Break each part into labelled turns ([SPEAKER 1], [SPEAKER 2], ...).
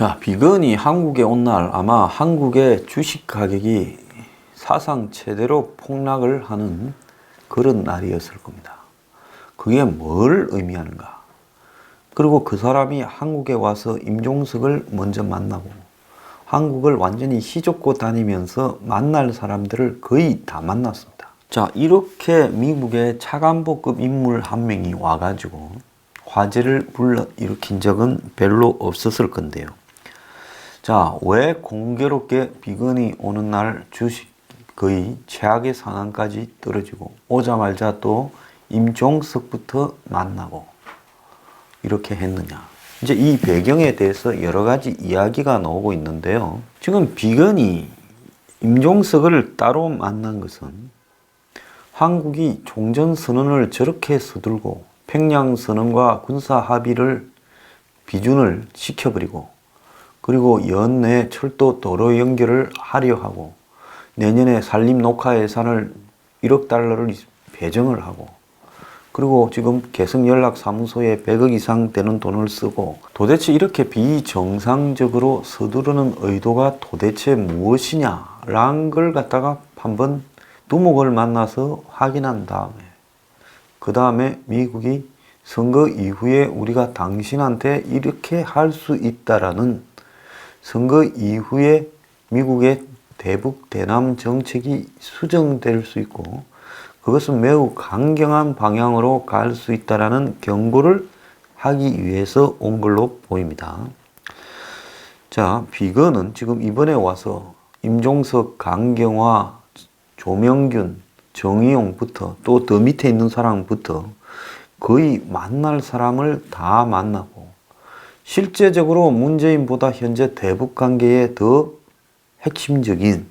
[SPEAKER 1] 자, 비건이 한국에 온 날 아마 한국의 주식 가격이 사상 최대로 폭락을 하는 그런 날이었을 겁니다. 그게 뭘 의미하는가? 그리고 그 사람이 한국에 와서 임종석을 먼저 만나고 한국을 완전히 휘젓고 다니면서 만날 사람들을 거의 다 만났습니다. 자, 이렇게 미국의 차관보급 인물 한 명이 와가지고 화제를 불러일으킨 적은 별로 없었을 건데요. 자, 왜 공교롭게 비건이 오는 날 주식 거의 최악의 상황까지 떨어지고 오자마자 또 임종석부터 만나고 이렇게 했느냐. 이제 이 배경에 대해서 여러 가지 이야기가 나오고 있는데요. 지금 비건이 임종석을 따로 만난 것은 한국이 종전선언을 저렇게 서둘고 평양선언과 군사합의를 비준을 시켜버리고 그리고 연내 철도 도로 연결을 하려 하고 내년에 산림 녹화 예산을 1억 달러를 배정을 하고 그리고 지금 개성연락사무소에 100억 이상 되는 돈을 쓰고 도대체 이렇게 비정상적으로 서두르는 의도가 도대체 무엇이냐라는 걸 갖다가 한번 두목을 만나서 확인한 다음에 그 다음에 미국이 선거 이후에 우리가 당신한테 이렇게 할 수 있다라는 선거 이후에 미국의 대북 대남 정책이 수정될 수 있고 그것은 매우 강경한 방향으로 갈 수 있다라는 경고를 하기 위해서 온 걸로 보입니다. 자, 비건은 지금 이번에 와서 임종석, 강경화, 조명균, 정의용부터 또 더 밑에 있는 사람부터 거의 만날 사람을 다 만나고 실제적으로 문재인보다 현재 대북관계에 더 핵심적인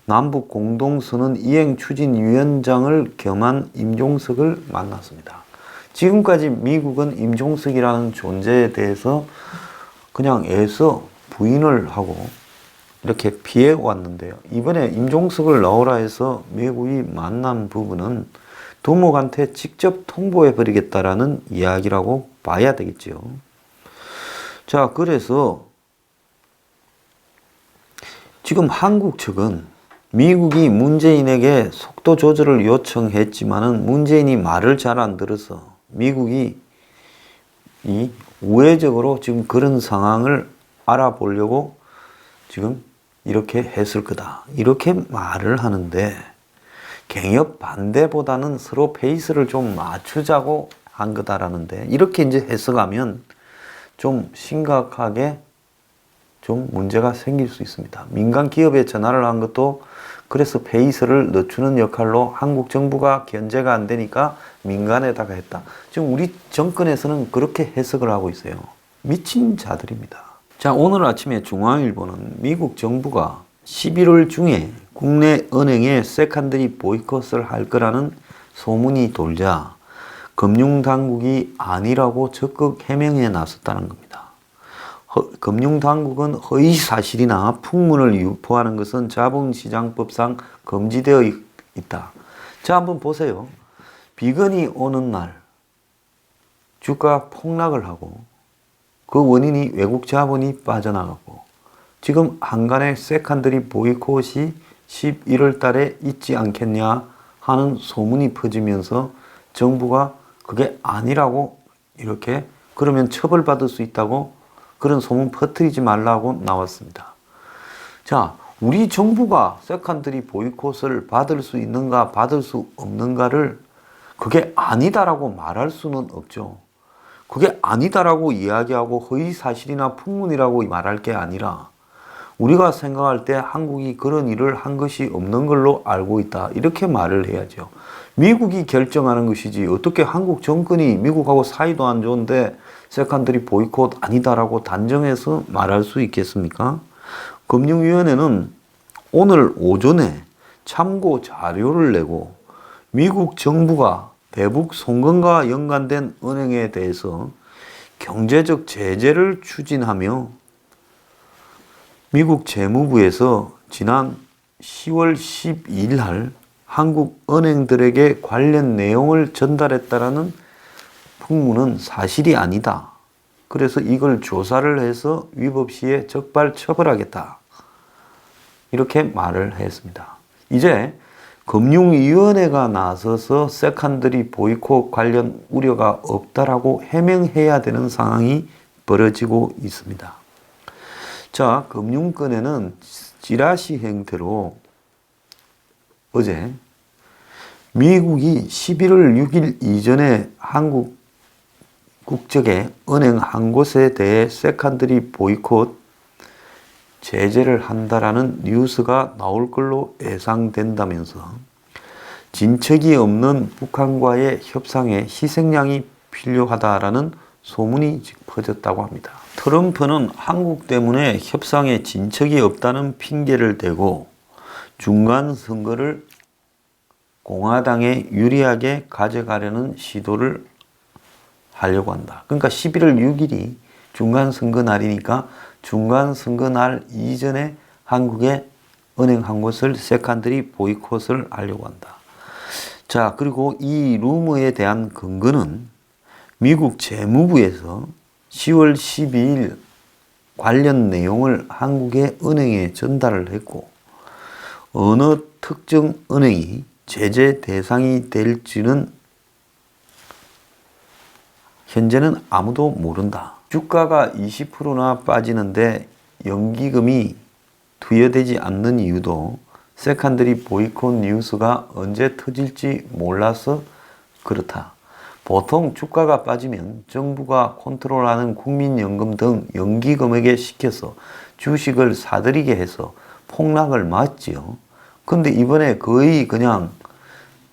[SPEAKER 1] 남북 공동선언 이행추진위원장을 겸한 임종석을 만났습니다. 지금까지 미국은 임종석이라는 존재에 대해서 그냥 애써 부인을 하고 이렇게 피해 왔는데요. 이번에 임종석을 넣으라 해서 미국이 만난 부분은 두목한테 직접 통보해 버리겠다라는 이야기라고 봐야 되겠죠. 자, 그래서 지금 한국 측은 미국이 문재인에게 속도 조절을 요청했지만은 문재인이 말을 잘 안 들어서 미국이 우회적으로 지금 그런 상황을 알아보려고 지금 이렇게 했을 거다. 이렇게 말을 하는데 갱협 반대보다는 서로 페이스를 좀 맞추자고 한 거다라는데 이렇게 이제 해석하면 좀 심각하게 좀 문제가 생길 수 있습니다. 민간 기업에 전화를 한 것도 그래서 페이스를 늦추는 역할로 한국 정부가 견제가 안 되니까 민간에다가 했다. 지금 우리 정권에서는 그렇게 해석을 하고 있어요. 미친 자들입니다. 자, 오늘 아침에 중앙일보는 미국 정부가 11월 중에 국내 은행에 세컨더리 보이콧을 할 거라는 소문이 돌자 금융당국이 아니라고 적극 해명해 나섰다는 겁니다. 금융당국은 허위사실이나 풍문을 유포하는 것은 자본시장법상 금지되어 있다. 자, 한번 보세요. 비건이 오는 날 주가 폭락을 하고 그 원인이 외국 자본이 빠져나가고 지금 한간의 세컨더리 보이콧이 11월 달에 있지 않겠냐 하는 소문이 퍼지면서 정부가 그게 아니라고 이렇게 그러면 처벌받을 수 있다고 그런 소문 퍼뜨리지 말라고 나왔습니다. 자, 우리 정부가 세컨더리 보이콧을 받을 수 있는가 받을 수 없는가를 그게 아니다라고 말할 수는 없죠. 그게 아니다라고 이야기하고 허위사실이나 풍문이라고 말할 게 아니라 우리가 생각할 때 한국이 그런 일을 한 것이 없는 걸로 알고 있다. 이렇게 말을 해야죠. 미국이 결정하는 것이지 어떻게 한국 정권이 미국하고 사이도 안 좋은데 세컨더리 보이콧 아니다라고 단정해서 말할 수 있겠습니까? 금융위원회는 오늘 오전에 참고 자료를 내고 미국 정부가 대북 송금과 연관된 은행에 대해서 경제적 제재를 추진하며 미국 재무부에서 지난 10월 12일 날 한국 은행들에게 관련 내용을 전달했다라는 풍문은 사실이 아니다. 그래서 이걸 조사를 해서 위법 시에 적발 처벌하겠다. 이렇게 말을 했습니다. 이제 금융위원회가 나서서 세컨더리 보이콧 관련 우려가 없다라고 해명해야 되는 상황이 벌어지고 있습니다. 자, 금융권에는 찌라시 형태로 어제 미국이 11월 6일 이전에 한국 국적의 은행 한 곳에 대해 세컨더리 보이콧 제재를 한다라는 뉴스가 나올 걸로 예상된다면서 진척이 없는 북한과의 협상에 희생양이 필요하다라는 소문이 퍼졌다고 합니다. 트럼프는 한국 때문에 협상에 진척이 없다는 핑계를 대고 중간 선거를 공화당에 유리하게 가져가려는 시도를 하려고 한다. 그러니까 11월 6일이 중간 선거 날이니까 중간 선거 날 이전에 한국의 은행 한 곳을 세컨더리 보이콧을 하려고 한다. 자, 그리고 이 루머에 대한 근거는 미국 재무부에서 10월 12일 관련 내용을 한국의 은행에 전달을 했고 어느 특정 은행이 제재 대상이 될지는 현재는 아무도 모른다. 주가가 20%나 빠지는데 연기금이 투여되지 않는 이유도 세컨더리 보이콧 뉴스가 언제 터질지 몰라서 그렇다. 보통 주가가 빠지면 정부가 컨트롤하는 국민연금 등 연기금에게 시켜서 주식을 사들이게 해서 폭락을 막지요. 근데 이번에 거의 그냥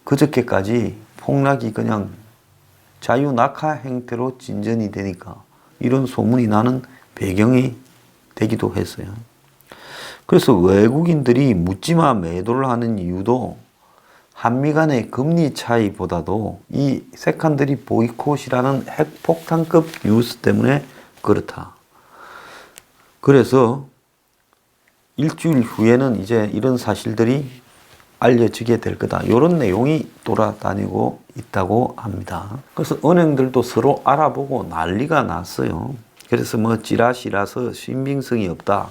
[SPEAKER 1] 그저께까지 폭락이 그냥 자유낙하 형태로 진전이 되니까 이런 소문이 나는 배경이 되기도 했어요. 그래서 외국인들이 묻지마 매도를 하는 이유도 한미 간의 금리 차이보다도 이 세컨더리 보이콧이라는 핵폭탄급 뉴스 때문에 그렇다. 그래서 일주일 후에는 이제 이런 사실들이 알려지게 될 거다. 이런 내용이 돌아다니고 있다고 합니다. 그래서 은행들도 서로 알아보고 난리가 났어요. 그래서 뭐 찌라시라서 신빙성이 없다.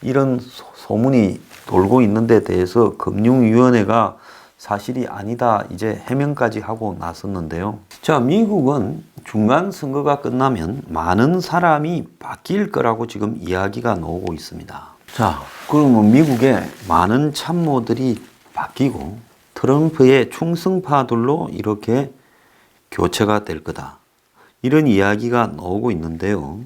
[SPEAKER 1] 이런 소문이 돌고 있는 데 대해서 금융위원회가 사실이 아니다. 이제 해명까지 하고 나섰는데요. 자, 미국은 중간 선거가 끝나면 많은 사람이 바뀔 거라고 지금 이야기가 나오고 있습니다. 자, 그러면 미국의 많은 참모들이 바뀌고 트럼프의 충성파들로 이렇게 교체가 될 거다. 이런 이야기가 나오고 있는데요.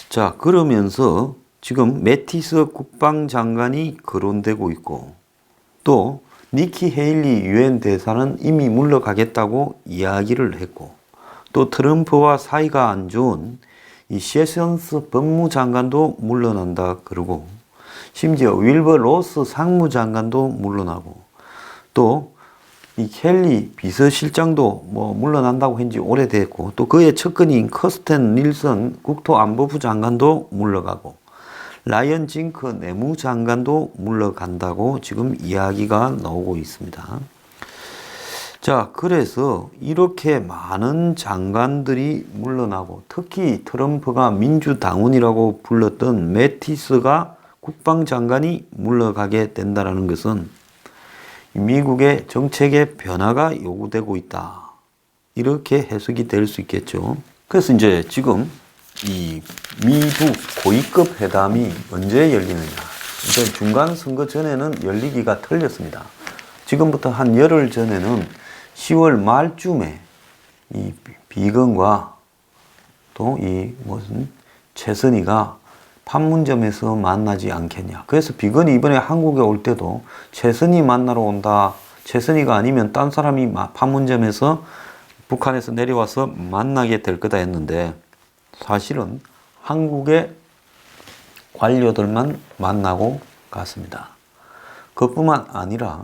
[SPEAKER 1] 자, 그러면서 지금 매티스 국방장관이 거론되고 있고 또 니키 헤일리 유엔 대사는 이미 물러가겠다고 이야기를 했고 또 트럼프와 사이가 안 좋은 이 세션스 법무장관도 물러난다 그러고 심지어 윌버 로스 상무장관도 물러나고 또 이 켈리 비서실장도 뭐 물러난다고 한 지 오래됐고 또 그의 측근인 커스텐 닐슨 국토안보부 장관도 물러가고 라이언 징크 내무장관도 물러간다고 지금 이야기가 나오고 있습니다. 자, 그래서 이렇게 많은 장관들이 물러나고 특히 트럼프가 민주당원이라고 불렀던 매티스가 국방장관이 물러가게 된다는 것은 미국의 정책의 변화가 요구되고 있다. 이렇게 해석이 될 수 있겠죠. 그래서 이제 지금 이 미북 고위급 회담이 언제 열리느냐. 이제 중간 선거 전에는 열리기가 틀렸습니다. 지금부터 한 열흘 전에는 10월 말쯤에 이 비건과 또 이 무슨 최선희가 판문점에서 만나지 않겠냐. 그래서 비건이 이번에 한국에 올 때도 최선희 만나러 온다. 최선희가 아니면 딴 사람이 판문점에서 북한에서 내려와서 만나게 될 거다 했는데 사실은 한국의 관료들만 만나고 갔습니다. 그뿐만 아니라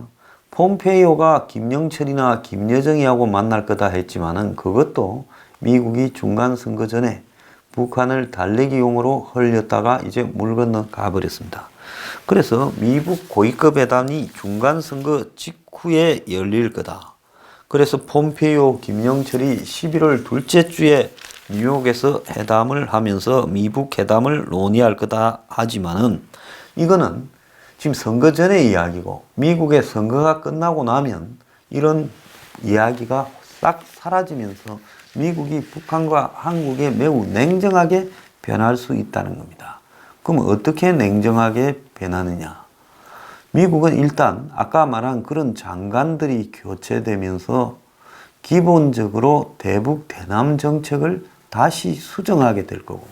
[SPEAKER 1] 폼페이오가 김영철이나 김여정이하고 만날 거다 했지만은 그것도 미국이 중간 선거 전에 북한을 달래기용으로 흘렸다가 이제 물 건너 가버렸습니다. 그래서 미북 고위급 회담이 중간 선거 직후에 열릴 거다. 그래서 폼페이오, 김영철이 11월 둘째 주에 뉴욕에서 회담을 하면서 미북 회담을 논의할 거다 하지만은 이거는 지금 선거 전의 이야기고 미국의 선거가 끝나고 나면 이런 이야기가 싹 사라지면서 미국이 북한과 한국에 매우 냉정하게 변할 수 있다는 겁니다. 그럼 어떻게 냉정하게 변하느냐? 미국은 일단 아까 말한 그런 장관들이 교체되면서 기본적으로 대북 대남 정책을 다시 수정하게 될 거고,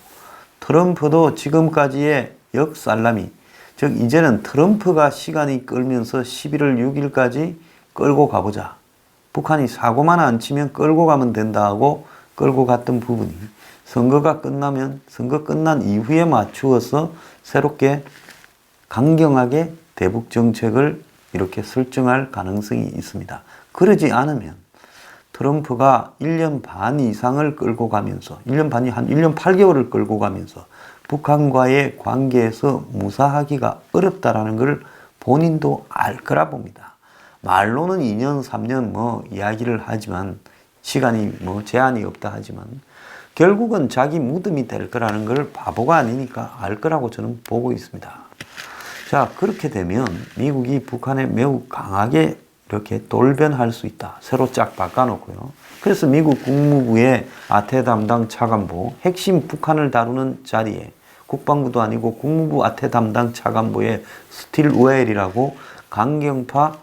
[SPEAKER 1] 트럼프도 지금까지의 역살람이, 즉 이제는 트럼프가 시간이 끌면서 11월 6일까지 끌고 가보자. 북한이 사고만 안 치면 끌고 가면 된다 하고 끌고 갔던 부분이 선거가 끝나면 선거 끝난 이후에 맞추어서 새롭게 강경하게 대북 정책을 이렇게 설정할 가능성이 있습니다. 그러지 않으면 트럼프가 1년 반 이상을 끌고 가면서 1년 반이 한 1년 8개월을 끌고 가면서 북한과의 관계에서 무사하기가 어렵다라는 걸 본인도 알 거라 봅니다. 말로는 2년, 3년 뭐 이야기를 하지만 시간이 뭐 제한이 없다 하지만 결국은 자기 무덤이 될 거라는 걸 바보가 아니니까 알 거라고 저는 보고 있습니다. 자, 그렇게 되면 미국이 북한에 매우 강하게 이렇게 돌변할 수 있다. 새로 쫙 바꿔놓고요. 그래서 미국 국무부의 아태 담당 차관보, 핵심 북한을 다루는 자리에 국방부도 아니고 국무부 아태 담당 차관보의 스틸 웰이라고 강경파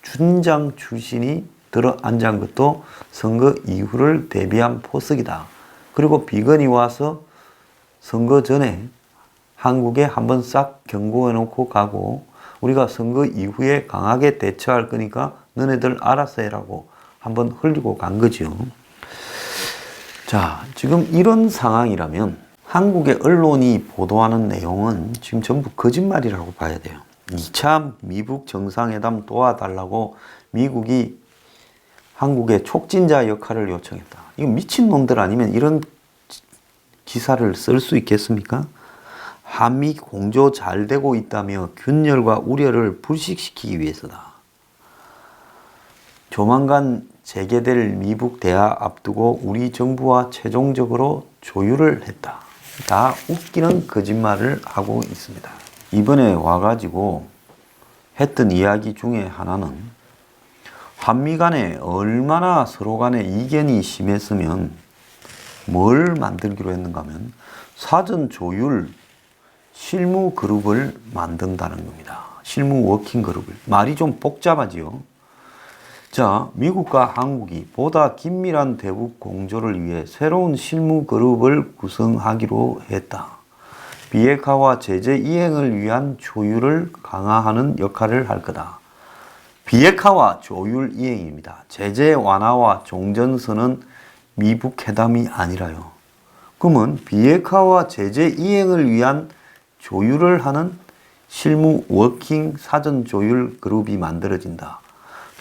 [SPEAKER 1] 준장 출신이 들어 앉은 것도 선거 이후를 대비한 포석이다. 그리고 비건이 와서 선거 전에 한국에 한번 싹 경고해놓고 가고 우리가 선거 이후에 강하게 대처할 거니까 너네들 알아서 해라고 한번 흘리고 간 거죠. 자, 지금 이런 상황이라면 한국의 언론이 보도하는 내용은 지금 전부 거짓말이라고 봐야 돼요. 2차 미북 정상회담 도와달라고 미국이 한국의 촉진자 역할을 요청했다. 이거 미친놈들 아니면 이런 기사를 쓸 수 있겠습니까? 한미 공조 잘 되고 있다며 균열과 우려를 불식시키기 위해서다. 조만간 재개될 미북 대화 앞두고 우리 정부와 최종적으로 조율을 했다. 다 웃기는 거짓말을 하고 있습니다. 이번에 와가지고 했던 이야기 중에 하나는 한미 간에 얼마나 서로 간에 이견이 심했으면 뭘 만들기로 했는가 하면 사전 조율 실무 그룹을 만든다는 겁니다. 실무 워킹 그룹을. 말이 좀 복잡하지요. 자, 미국과 한국이 보다 긴밀한 대북 공조를 위해 새로운 실무 그룹을 구성하기로 했다. 비핵화와 제재 이행을 위한 조율을 강화하는 역할을 할 거다. 비핵화와 조율 이행입니다. 제재 완화와 종전선언 미북 회담이 아니라요. 그러면 비핵화와 제재 이행을 위한 조율을 하는 실무 워킹 사전 조율 그룹이 만들어진다.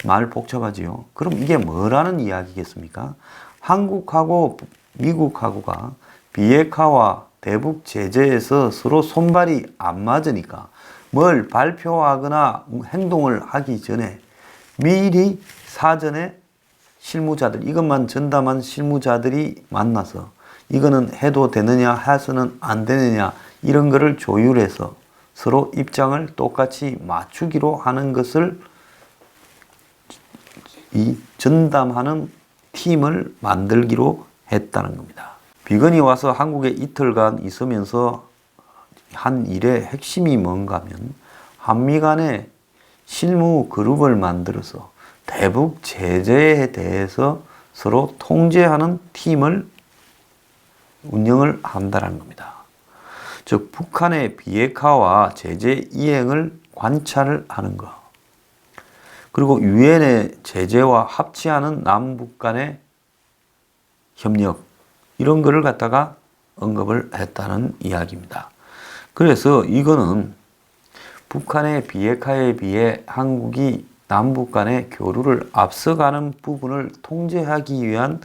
[SPEAKER 1] 말 복잡하지요. 그럼 이게 뭐라는 이야기겠습니까? 한국하고 미국하고가 비핵화와 대북 제재에서 서로 손발이 안 맞으니까 뭘 발표하거나 행동을 하기 전에 미리 사전에 실무자들, 이것만 전담한 실무자들이 만나서 이거는 해도 되느냐, 해서는 안 되느냐 이런 거를 조율해서 서로 입장을 똑같이 맞추기로 하는 것을 이 전담하는 팀을 만들기로 했다는 겁니다. 비건이 와서 한국에 이틀간 있으면서 한 일의 핵심이 뭔가 하면 한미 간에 실무 그룹을 만들어서 대북 제재에 대해서 서로 통제하는 팀을 운영을 한다는 겁니다. 즉 북한의 비핵화와 제재 이행을 관찰을 하는 것, 그리고 유엔의 제재와 합치하는 남북 간의 협력, 이런 거를 갖다가 언급을 했다는 이야기입니다. 그래서 이거는 북한의 비핵화에 비해 한국이 남북 간의 교류를 앞서가는 부분을 통제하기 위한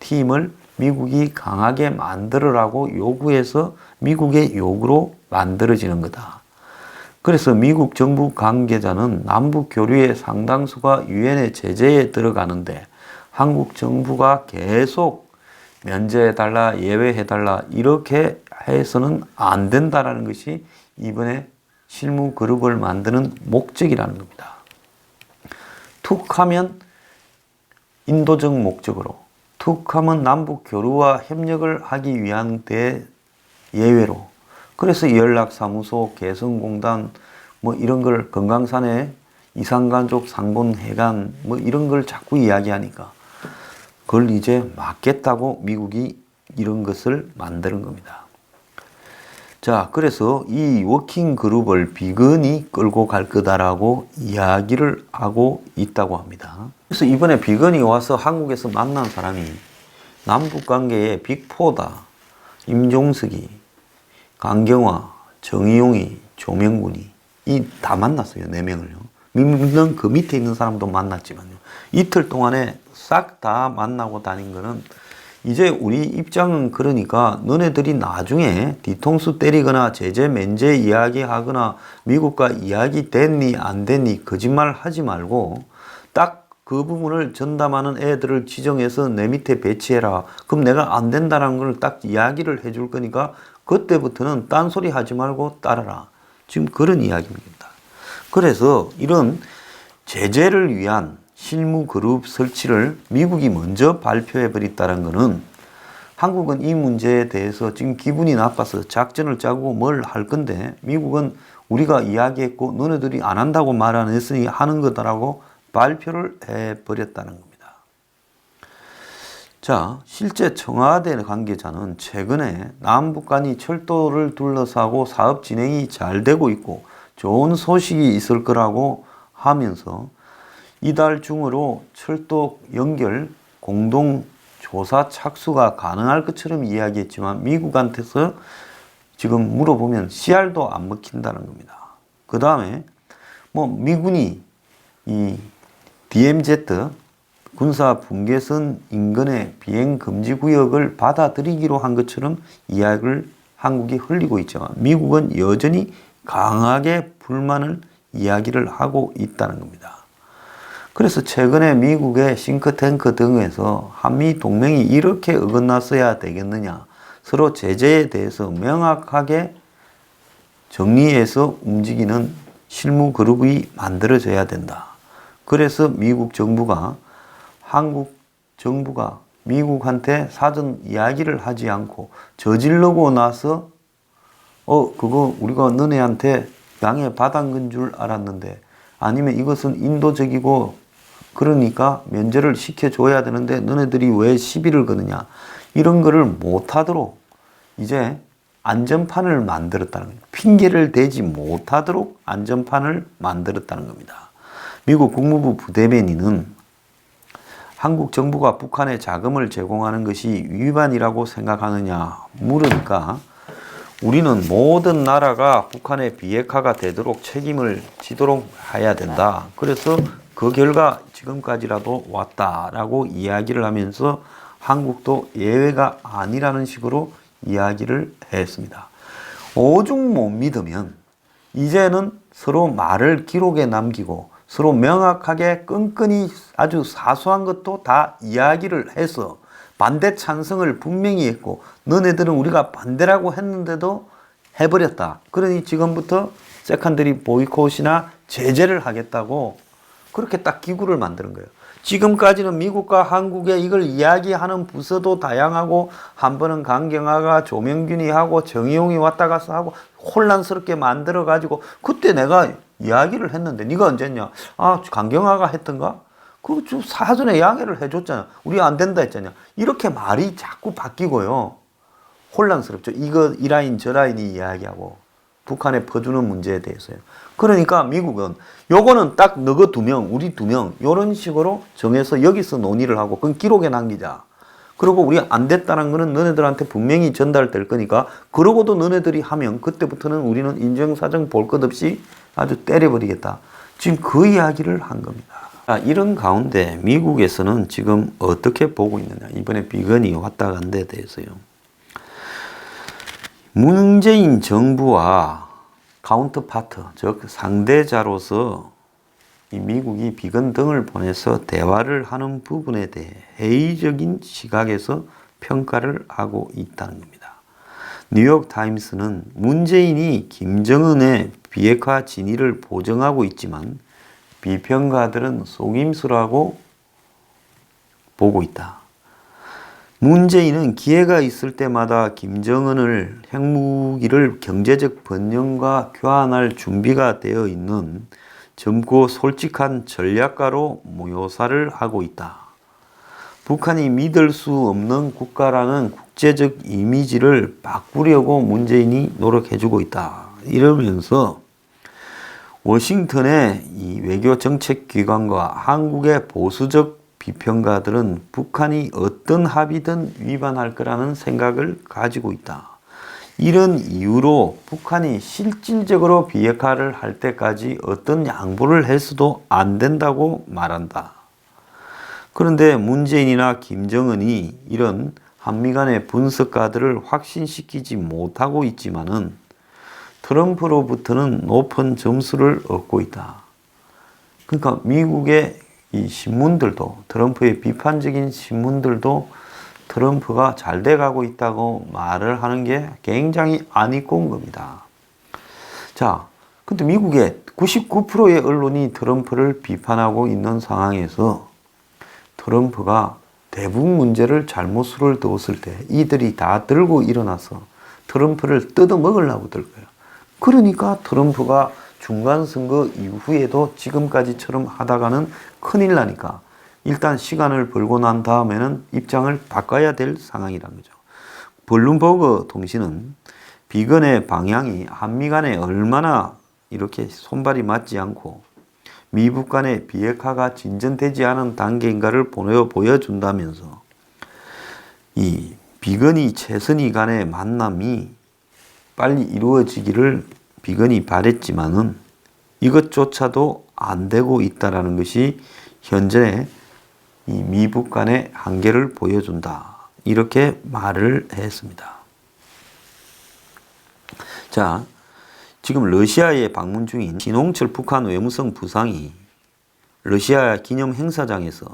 [SPEAKER 1] 팀을 미국이 강하게 만들으라고 요구해서 미국의 요구로 만들어지는 거다. 그래서 미국 정부 관계자는 남북 교류의 상당수가 유엔의 제재에 들어가는데 한국 정부가 계속 면제해달라, 예외해달라 이렇게 해서는 안 된다라는 것이 이번에 실무 그룹을 만드는 목적이라는 겁니다. 툭 하면 인도적 목적으로, 툭 하면 남북 교류와 협력을 하기 위한 예외로, 그래서 연락사무소, 개성공단 뭐 이런 걸 금강산에 이산가족 상봉회관 뭐 이런 걸 자꾸 이야기하니까 그걸 이제 막겠다고 미국이 이런 것을 만드는 겁니다. 자, 그래서 이 워킹 그룹을 비건이 끌고 갈 거다라고 이야기를 하고 있다고 합니다. 그래서 이번에 비건이 와서 한국에서 만난 사람이 남북 관계의 빅4다. 임종석이, 강경화, 정의용이, 조명군이 이 다 만났어요. 4명을요. 물론 그 밑에 있는 사람도 만났지만요. 이틀 동안에 싹 다 만나고 다닌 거는 이제 우리 입장은 그러니까 너네들이 나중에 뒤통수 때리거나 제재 면제 이야기하거나 미국과 이야기 됐니 안 됐니 거짓말 하지 말고 딱 그 부분을 전담하는 애들을 지정해서 내 밑에 배치해라. 그럼 내가 안 된다는 걸 딱 이야기를 해줄 거니까 그때부터는 딴소리 하지 말고 따라라. 지금 그런 이야기입니다. 그래서 이런 제재를 위한 실무 그룹 설치를 미국이 먼저 발표해 버렸다는 것은 한국은 이 문제에 대해서 지금 기분이 나빠서 작전을 짜고 뭘 할 건데 미국은 우리가 이야기했고 너네들이 안 한다고 말 안 했으니 하는 거다라고 발표를 해 버렸다는 겁니다. 자, 실제 청와대 관계자는 최근에 남북 간이 철도를 둘러싸고 사업 진행이 잘 되고 있고 좋은 소식이 있을 거라고 하면서 이달 중으로 철도 연결 공동 조사 착수가 가능할 것처럼 이야기했지만 미국한테서 지금 물어보면 CR도 안 먹힌다는 겁니다. 그 다음에 뭐 미군이 이 DMZ 군사 분계선 인근의 비행 금지 구역을 받아들이기로 한 것처럼 이야기를 한국이 흘리고 있죠. 미국은 여전히 강하게 불만을 이야기를 하고 있다는 겁니다. 그래서 최근에 미국의 싱크탱크 등에서 한미 동맹이 이렇게 어긋났어야 되겠느냐, 서로 제재에 대해서 명확하게 정리해서 움직이는 실무 그룹이 만들어져야 된다. 그래서 미국 정부가 한국 정부가 미국한테 사전 이야기를 하지 않고 저지르고 나서 그거 우리가 너네한테 양해 받은 건 줄 알았는데 아니면 이것은 인도적이고 그러니까 면제를 시켜줘야 되는데 너네들이 왜 시비를 거느냐 이런 거를 못하도록 이제 안전판을 만들었다는 겁니다. 핑계를 대지 못하도록 안전판을 만들었다는 겁니다. 미국 국무부 부대변인은 한국 정부가 북한에 자금을 제공하는 것이 위반이라고 생각하느냐 물으니까 우리는 모든 나라가 북한의 비핵화가 되도록 책임을 지도록 해야 된다. 그래서 그 결과 지금까지라도 왔다라고 이야기를 하면서 한국도 예외가 아니라는 식으로 이야기를 했습니다. 오죽 못 믿으면 이제는 서로 말을 기록에 남기고 서로 명확하게 끈끈이 아주 사소한 것도 다 이야기를 해서 반대 찬성을 분명히 했고 너네들은 우리가 반대라고 했는데도 해버렸다. 그러니 지금부터 세컨더리 보이콧이나 제재를 하겠다고 그렇게 딱 기구를 만드는 거예요. 지금까지는 미국과 한국에 이걸 이야기하는 부서도 다양하고 한 번은 강경화가 조명균이 하고 정의용이 왔다 갔다 하고 혼란스럽게 만들어가지고 그때 내가 이야기를 했는데 네가 언제 했냐? 강경화가 했던가? 그 사전에 양해를 해줬잖아. 우리 안 된다 했잖아. 이렇게 말이 자꾸 바뀌고요. 혼란스럽죠. 이 라인 저 라인이 이야기하고 북한에 퍼주는 문제에 대해서요. 그러니까 미국은 요거는 딱 너가 2명, 우리 2명 이런 식으로 정해서 여기서 논의를 하고 그건 기록에 남기자. 그리고 우리 안 됐다는 거는 너네들한테 분명히 전달될 거니까 그러고도 너네들이 하면 그때부터는 우리는 인정사정 볼 것 없이 아주 때려버리겠다. 지금 그 이야기를 한 겁니다. 이런 가운데 미국에서는 지금 어떻게 보고 있느냐. 이번에 비건이 왔다 간 데 대해서요. 문재인 정부와 카운터파트, 즉 상대자로서 이 미국이 비건 등을 보내서 대화를 하는 부분에 대해 회의적인 시각에서 평가를 하고 있다는 겁니다. 뉴욕 타임스는 문재인이 김정은의 비핵화 진위를 보정하고 있지만 비평가들은 속임수라고 보고 있다. 문재인은 기회가 있을 때마다 김정은을 핵무기를 경제적 번영과 교환할 준비가 되어 있는 젊고 솔직한 전략가로 묘사를 하고 있다. 북한이 믿을 수 없는 국가라는 국제적 이미지를 바꾸려고 문재인이 노력해주고 있다. 이러면서 워싱턴의 이 외교정책기관과 한국의 보수적 비평가들은 북한이 어떤 합의든 위반할 거라는 생각을 가지고 있다. 이런 이유로 북한이 실질적으로 비핵화를 할 때까지 어떤 양보를 해서도 안 된다고 말한다. 그런데 문재인이나 김정은이 이런 한미 간의 분석가들을 확신시키지 못하고 있지만은 트럼프로부터는 높은 점수를 얻고 있다. 그러니까 미국의 이 신문들도, 트럼프의 비판적인 신문들도 트럼프가 잘 돼가고 있다고 말을 하는 게 굉장히 안 입고 온 겁니다. 자, 근데 미국의 99%의 언론이 트럼프를 비판하고 있는 상황에서 트럼프가 대북 문제를 잘못 수를 두었을 때 이들이 다 들고 일어나서 트럼프를 뜯어먹으려고 들 거예요. 그러니까 트럼프가 중간선거 이후에도 지금까지처럼 하다가는 큰일 나니까 일단 시간을 벌고 난 다음에는 입장을 바꿔야 될 상황이라는 거죠. 블룸버그 통신은 비건의 방향이 한미 간에 얼마나 이렇게 손발이 맞지 않고 미북 간의 비핵화가 진전되지 않은 단계인가를 보여준다면서 이 비건이 최선희 간의 만남이 빨리 이루어지기를 비건이 바랬지만은 이것조차도 안 되고 있다라는 것이 현재 이 미북 간의 한계를 보여준다. 이렇게 말을 했습니다. 자, 지금 러시아에 방문 중인 신홍철 북한 외무성 부상이 러시아 기념 행사장에서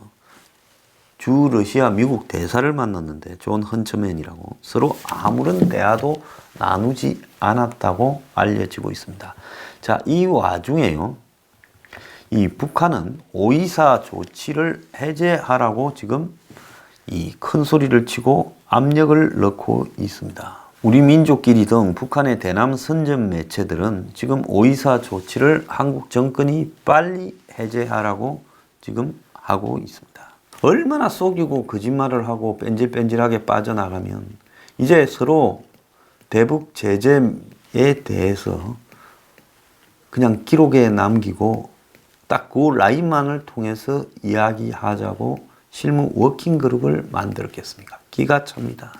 [SPEAKER 1] 주 러시아 미국 대사를 만났는데 존 헌처맨이라고 서로 아무런 대화도 나누지 않았다고 알려지고 있습니다. 자, 이 와중에요. 이 북한은 5.24 조치를 해제하라고 지금 이 큰 소리를 치고 압력을 넣고 있습니다. 우리 민족끼리 등 북한의 대남 선전 매체들은 지금 5.24 조치를 한국 정권이 빨리 해제하라고 지금 하고 있습니다. 얼마나 속이고 거짓말을 하고 뺀질뺀질하게 빠져나가면 이제 서로 대북 제재에 대해서 그냥 기록에 남기고 딱 그 라인만을 통해서 이야기하자고 실무 워킹그룹을 만들었겠습니까? 기가 찹니다.